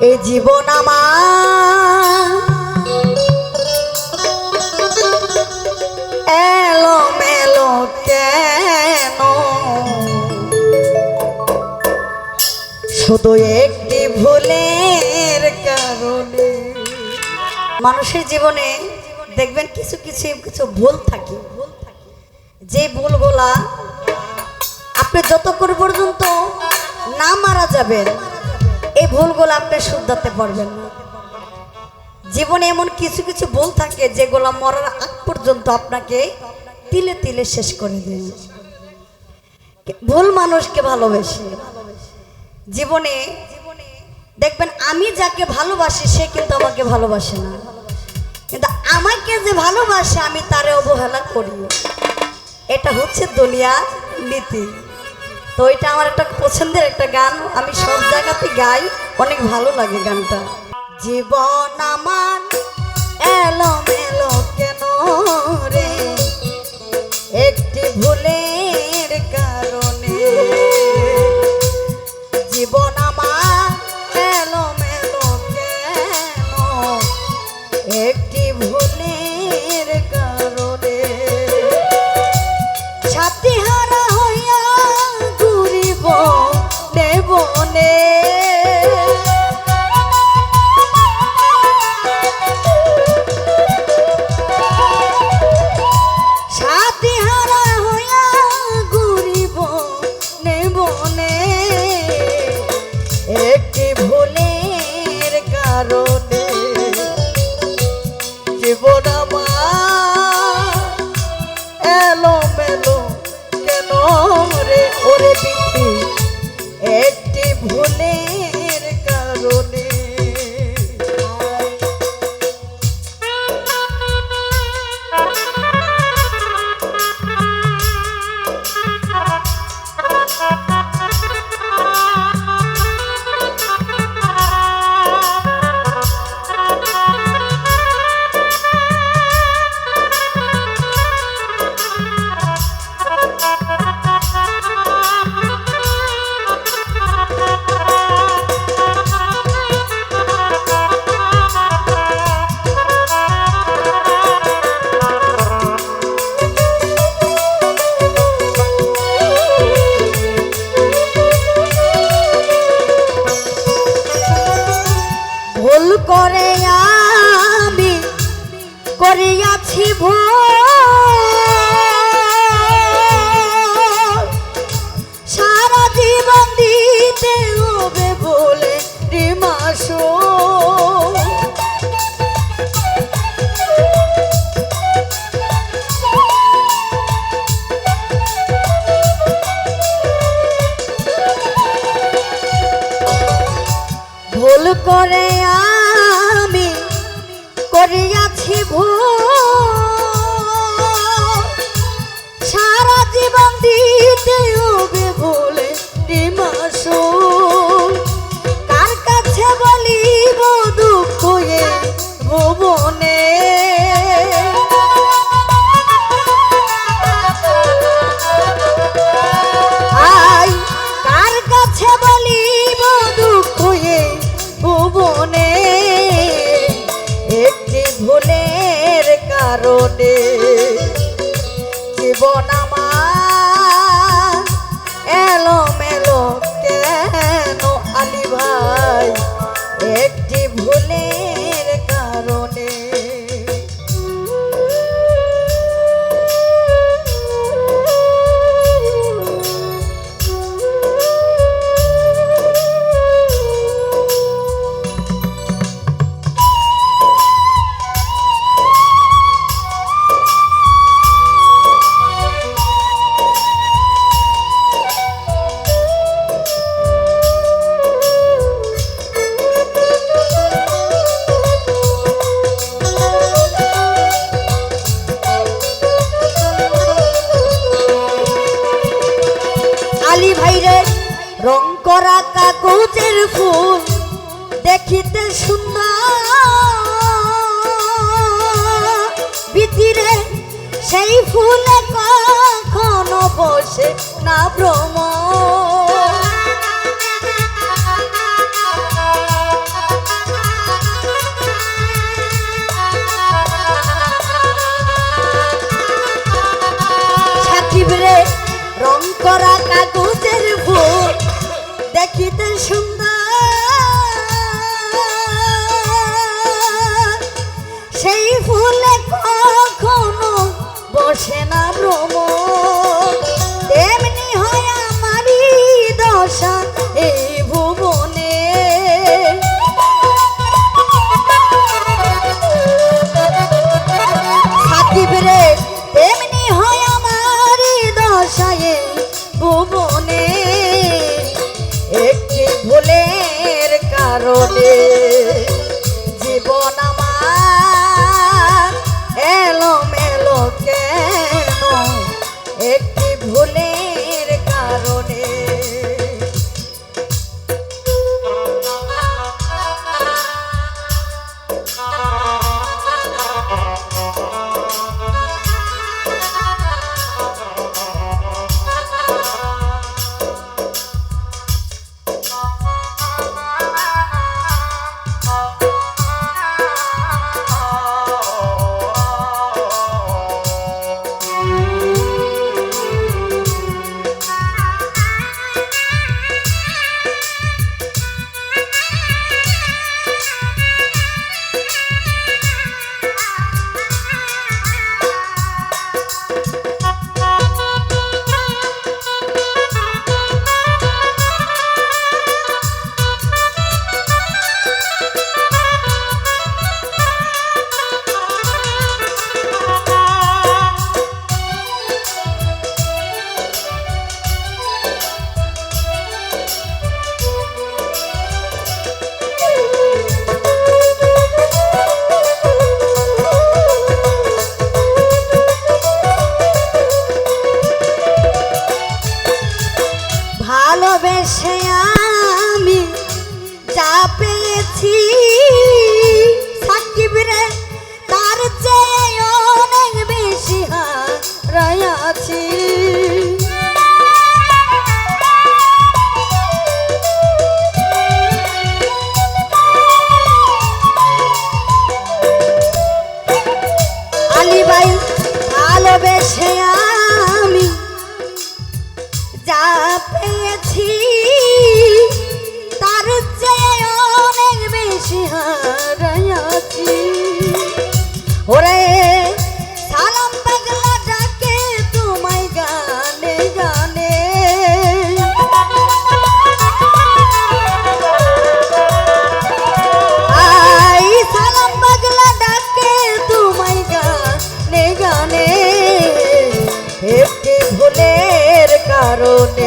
এ জীবন আমার এলো মেলো কেন, শুধু একটি ভুলের কারণে। মানুষের জীবনে দেখবেন কিছু কিছু কিছু ভুল থাকে, যে ভুলগুলা আপনি যতক্ষণ পর্যন্ত না মারা যাবেন এই ভুলগুলো আপনি শুধরাতে পারবেন না। জীবনে এমন কিছু কিছু ভুল থাকে যেগুলো মরার আগ পর্যন্ত আপনাকে তিলে তিলে শেষ করে দেয়। ভুল মানুষকে ভালোবাসে। জীবনে দেখবেন আমি যাকে ভালোবাসি সে কিন্তু আমাকে ভালোবাসে না, কিন্তু আমাকে যে ভালোবাসে আমি তারে অবহেলা করি। এটা হচ্ছে দুনিয়ার নীতি। তো এটা আমার একটা পছন্দের একটা গান, আমি সব জায়গাতে গাই, অনেক ভালো লাগে গানটা। জীবন আমার এলো মেলো কেন রে, একটি ভুলের কারণে। জীবন আমার এলো মেলো কেন, একটি ভুলের কারণে। সাথী হারা হইয়া ঘুরিব বনে, সাথী হারা হইয়া ঘুরিব বনে, একটি ভুলের কারণে। জীবন আমার এলো মেলো কেন রে, ওরে বিধি একটি ভুলের কারণে। ভুল করে আমি করিয়াছি ভুল, সারা জীবন দিতে হবে বলে রিমাসো। ভুল করে আমি করিয়াছি ভুল, সারা জীবন দিতে হবে বলে রিমাসুল। কার কাছে বলিব দুঃখ এ ভুবনে, আই কার কাছে বলিব দুঃখ এ ভুবনে, একটি ভুলের কারণে। জীবন আমার এলো মেলো কেন আলী ভাই, একটি ভুলের কারণে। আলী ভাইরে রং করা কাগজের ফুল দেখিতে সুন্দর, ভিতরে সেই ফুলে কখনো বসে না ভ্রমর। কারণে জীবন আমার এলো মেলো কেন একটি ভুলের কারণে। ভালোবেসে আমি যা পেয়েছি সাকিব রে তার চেয়ে অনেক বেশি হারাইয়াছি। আলী ভাই ভালোবেসে আমি যা পেয়েছি তার চেয়ে অনেক বেশি হারাইয়াছি। ওরে সালাম পাগলা ডাকে তোমায় গানে গানে, আই সালাম পাগলা ডাকে তোমায় গানে গানে একটি ভুলের কারণে